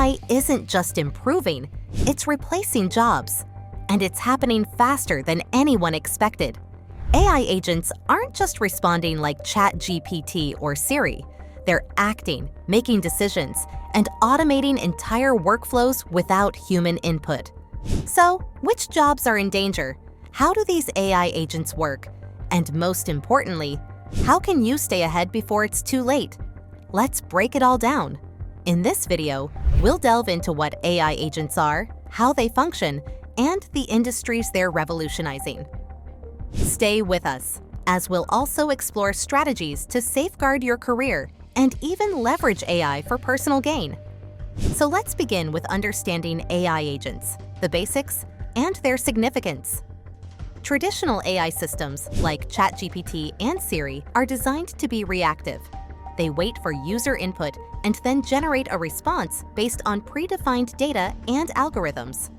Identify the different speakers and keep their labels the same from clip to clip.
Speaker 1: AI isn't just improving, it's replacing jobs. And it's happening faster than anyone expected. AI agents aren't just responding like ChatGPT or Siri. They're acting, making decisions, and automating entire workflows without human input. So, which jobs are in danger? How do these AI agents work? And most importantly, how can you stay ahead before it's too late? Let's break it all down. In this video, we'll delve into what AI agents are, how they function, and the industries they're revolutionizing. Stay with us, as we'll also explore strategies to safeguard your career and even leverage AI for personal gain. So let's begin with understanding AI agents, the basics, and their significance. Traditional AI systems like ChatGPT and Siri are designed to be reactive. They wait for user input and then generate a response based on predefined data and algorithms.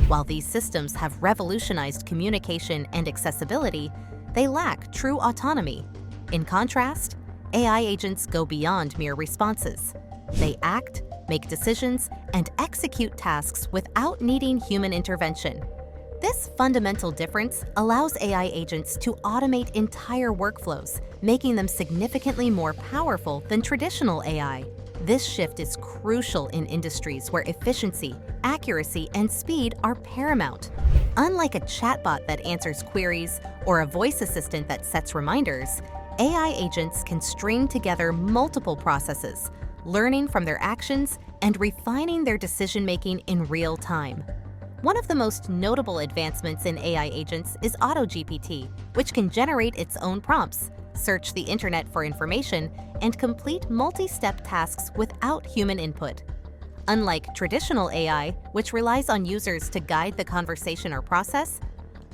Speaker 1: While these systems have revolutionized communication and accessibility, they lack true autonomy. In contrast, AI agents go beyond mere responses. They act, make decisions, and execute tasks without needing human intervention. This fundamental difference allows AI agents to automate entire workflows, making them significantly more powerful than traditional AI. This shift is crucial in industries where efficiency, accuracy, and speed are paramount. Unlike a chatbot that answers queries or a voice assistant that sets reminders, AI agents can string together multiple processes, learning from their actions and refining their decision-making in real time. One of the most notable advancements in AI agents is Auto-GPT, which can generate its own prompts, search the internet for information, and complete multi-step tasks without human input. Unlike traditional AI, which relies on users to guide the conversation or process,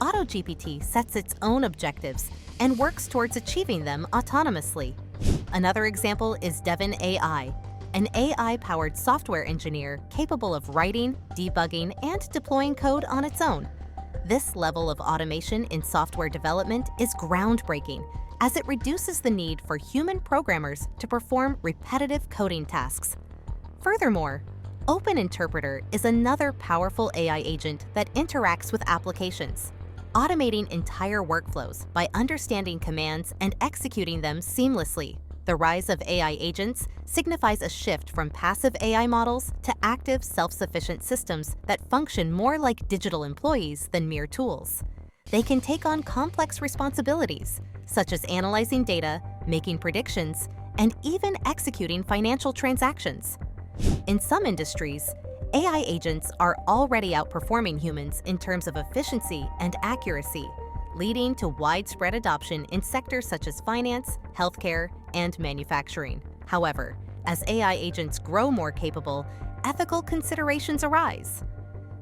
Speaker 1: Auto-GPT sets its own objectives and works towards achieving them autonomously. Another example is Devin AI, an AI-powered software engineer capable of writing, debugging, and deploying code on its own. This level of automation in software development is groundbreaking, as it reduces the need for human programmers to perform repetitive coding tasks. Furthermore, Open Interpreter is another powerful AI agent that interacts with applications, automating entire workflows by understanding commands and executing them seamlessly. The rise of AI agents signifies a shift from passive AI models to active, self-sufficient systems that function more like digital employees than mere tools. They can take on complex responsibilities, such as analyzing data, making predictions, and even executing financial transactions. In some industries, AI agents are already outperforming humans in terms of efficiency and accuracy, leading to widespread adoption in sectors such as finance, healthcare, and manufacturing. However, as AI agents grow more capable, ethical considerations arise.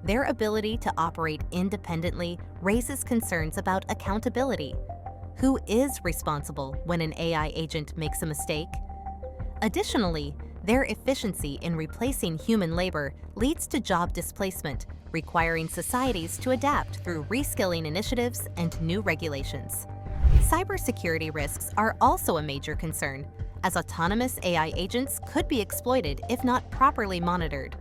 Speaker 1: Their ability to operate independently raises concerns about accountability. Who is responsible when an AI agent makes a mistake? Additionally, their efficiency in replacing human labor leads to job displacement, requiring societies to adapt through reskilling initiatives and new regulations. Cybersecurity risks are also a major concern, as autonomous AI agents could be exploited if not properly monitored.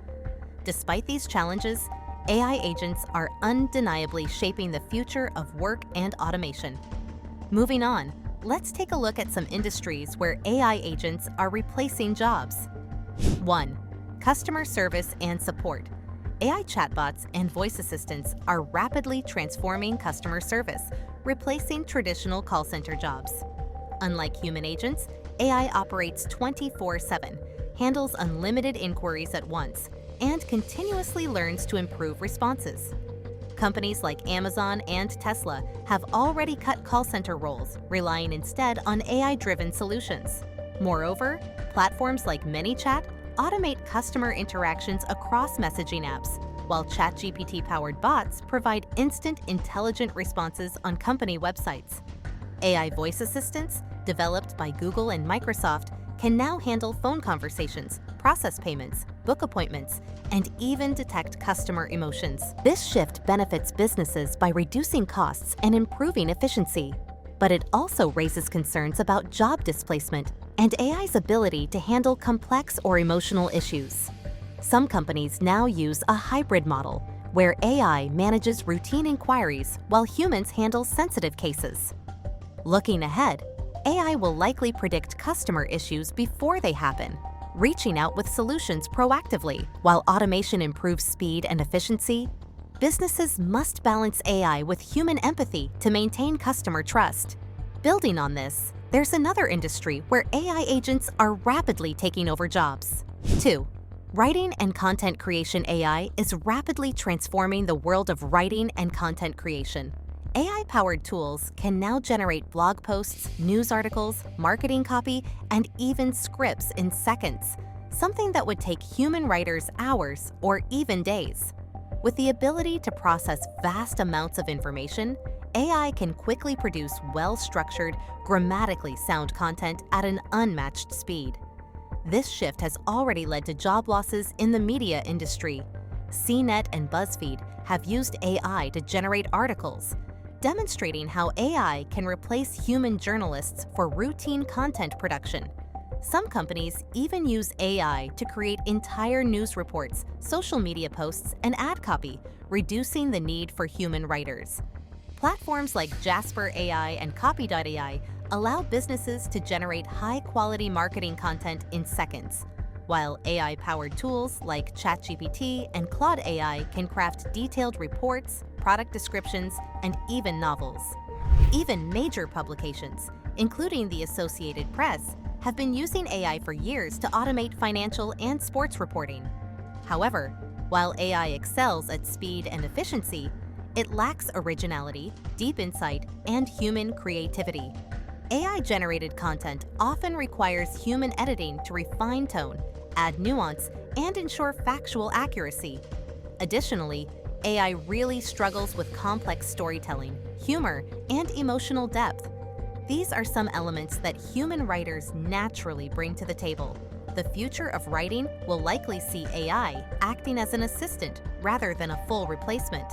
Speaker 1: Despite these challenges, AI agents are undeniably shaping the future of work and automation. Moving on, let's take a look at some industries where AI agents are replacing jobs. 1. Customer service and support. AI chatbots and voice assistants are rapidly transforming customer service, replacing traditional call center jobs. Unlike human agents, AI operates 24/7, handles unlimited inquiries at once, and continuously learns to improve responses. Companies like Amazon and Tesla have already cut call center roles, relying instead on AI-driven solutions. Moreover, platforms like ManyChat automate customer interactions across messaging apps, while ChatGPT-powered bots provide instant, intelligent responses on company websites. AI voice assistants, developed by Google and Microsoft, can now handle phone conversations, process payments, book appointments, and even detect customer emotions. This shift benefits businesses by reducing costs and improving efficiency. But it also raises concerns about job displacement and AI's ability to handle complex or emotional issues. Some companies now use a hybrid model, where AI manages routine inquiries while humans handle sensitive cases. Looking ahead, AI will likely predict customer issues before they happen, reaching out with solutions proactively. While automation improves speed and efficiency, businesses must balance AI with human empathy to maintain customer trust. Building on this, there's another industry where AI agents are rapidly taking over jobs. 2. Writing and content creation. AI is rapidly transforming the world of writing and content creation. AI-powered tools can now generate blog posts, news articles, marketing copy, and even scripts in seconds, something that would take human writers hours or even days. With the ability to process vast amounts of information, AI can quickly produce well-structured, grammatically sound content at an unmatched speed. This shift has already led to job losses in the media industry. CNET and BuzzFeed have used AI to generate articles, demonstrating how AI can replace human journalists for routine content production. Some companies even use AI to create entire news reports, social media posts, and ad copy, reducing the need for human writers. Platforms like Jasper AI and Copy.ai allow businesses to generate high-quality marketing content in seconds, while AI-powered tools like ChatGPT and Claude AI can craft detailed reports, product descriptions, and even novels. Even major publications, including the Associated Press, have been using AI for years to automate financial and sports reporting. However, while AI excels at speed and efficiency, it lacks originality, deep insight, and human creativity. AI-generated content often requires human editing to refine tone, add nuance, and ensure factual accuracy. Additionally, AI really struggles with complex storytelling, humor, and emotional depth. These are some elements that human writers naturally bring to the table. The future of writing will likely see AI acting as an assistant rather than a full replacement.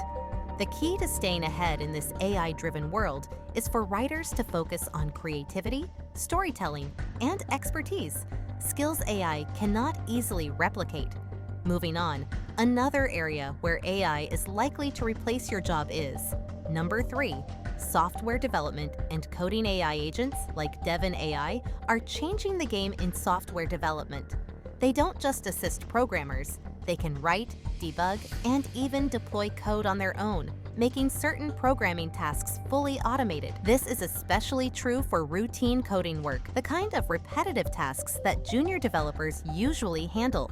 Speaker 1: The key to staying ahead in this AI-driven world is for writers to focus on creativity, storytelling, and expertise, skills AI cannot easily replicate. Moving on, another area where AI is likely to replace your job is number 3. Software development and coding. AI agents like Devin AI are changing the game in software development. They don't just assist programmers, they can write, debug, and even deploy code on their own, making certain programming tasks fully automated. This is especially true for routine coding work, the kind of repetitive tasks that junior developers usually handle.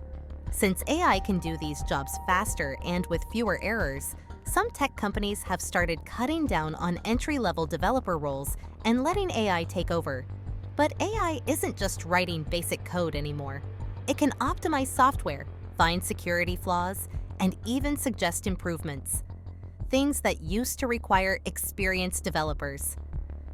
Speaker 1: Since AI can do these jobs faster and with fewer errors, some tech companies have started cutting down on entry-level developer roles and letting AI take over. But AI isn't just writing basic code anymore. It can optimize software, find security flaws, and even suggest improvements. Things that used to require experienced developers.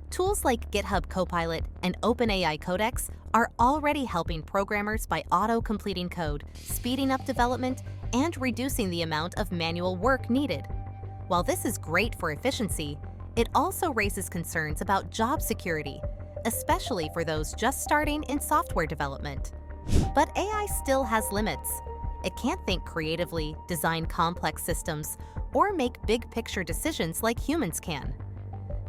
Speaker 1: Tools like GitHub Copilot and OpenAI Codex are already helping programmers by auto-completing code, speeding up development, and reducing the amount of manual work needed. While this is great for efficiency, it also raises concerns about job security, especially for those just starting in software development. But AI still has limits. It can't think creatively, design complex systems, or make big-picture decisions like humans can.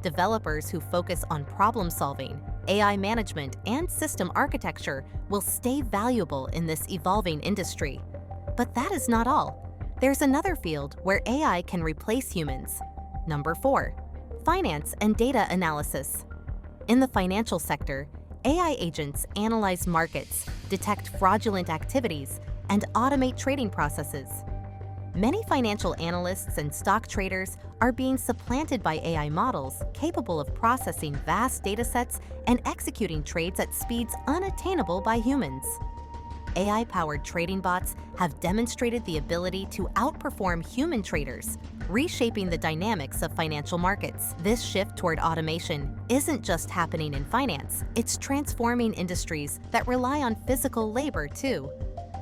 Speaker 1: Developers who focus on problem-solving, AI management, and system architecture will stay valuable in this evolving industry. But that is not all. There's another field where AI can replace humans. Number 4. Finance and data analysis. In the financial sector, AI agents analyze markets, detect fraudulent activities, and automate trading processes. Many financial analysts and stock traders are being supplanted by AI models capable of processing vast datasets and executing trades at speeds unattainable by humans. AI-powered trading bots have demonstrated the ability to outperform human traders, reshaping the dynamics of financial markets. This shift toward automation isn't just happening in finance, it's transforming industries that rely on physical labor too.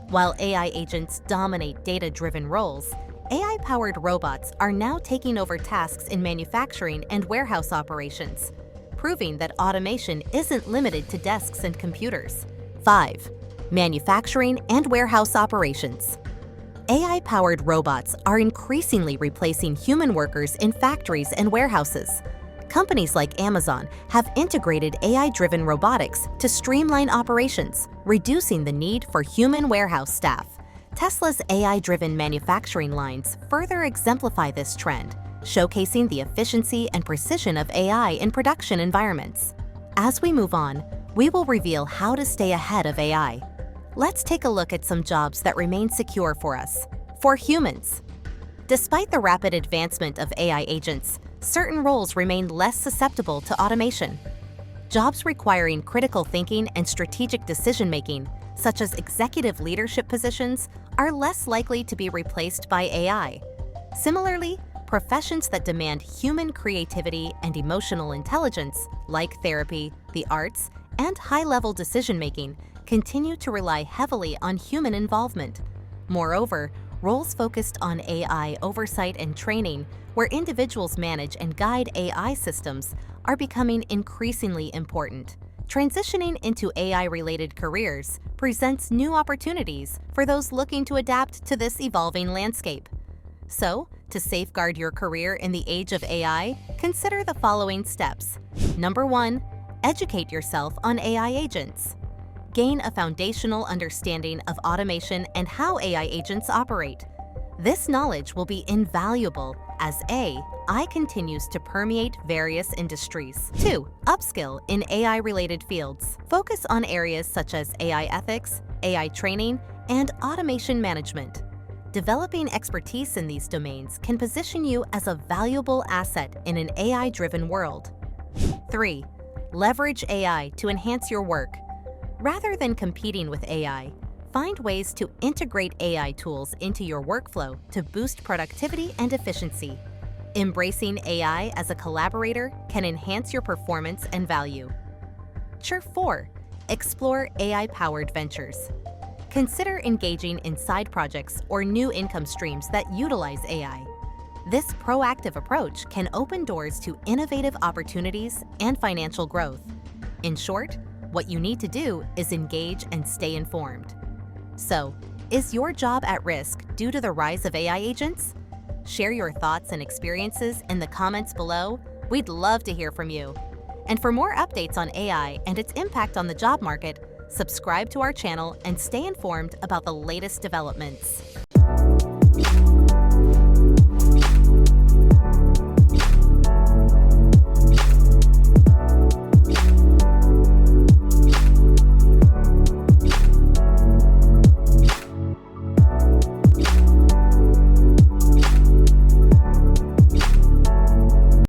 Speaker 1: While AI agents dominate data-driven roles, AI-powered robots are now taking over tasks in manufacturing and warehouse operations, proving that automation isn't limited to desks and computers. 5. Manufacturing and warehouse operations. AI-powered robots are increasingly replacing human workers in factories and warehouses. Companies like Amazon have integrated AI-driven robotics to streamline operations, reducing the need for human warehouse staff. Tesla's AI-driven manufacturing lines further exemplify this trend, showcasing the efficiency and precision of AI in production environments. As we move on, we will reveal how to stay ahead of AI. Let's take a look at some jobs that remain secure for us. For humans. Despite the rapid advancement of AI agents, certain roles remain less susceptible to automation. Jobs requiring critical thinking and strategic decision-making, such as executive leadership positions, are less likely to be replaced by AI. Similarly, professions that demand human creativity and emotional intelligence, like therapy, the arts, and high-level decision-making, continue to rely heavily on human involvement. Moreover, roles focused on AI oversight and training, where individuals manage and guide AI systems, are becoming increasingly important. Transitioning into AI-related careers presents new opportunities for those looking to adapt to this evolving landscape. So, to safeguard your career in the age of AI, consider the following steps. Number 1, educate yourself on AI agents. Gain a foundational understanding of automation and how AI agents operate. This knowledge will be invaluable as AI continues to permeate various industries. 2. Upskill in AI-related fields. Focus on areas such as AI ethics, AI training, and automation management. Developing expertise in these domains can position you as a valuable asset in an AI-driven world. 3. Leverage AI to enhance your work. Rather than competing with AI, find ways to integrate AI tools into your workflow to boost productivity and efficiency. Embracing AI as a collaborator can enhance your performance and value. 4. Explore AI-powered ventures. Consider engaging in side projects or new income streams that utilize AI. This proactive approach can open doors to innovative opportunities and financial growth. In short, what you need to do is engage and stay informed. So, is your job at risk due to the rise of AI agents? Share your thoughts and experiences in the comments below. We'd love to hear from you. And for more updates on AI and its impact on the job market, subscribe to our channel and stay informed about the latest developments.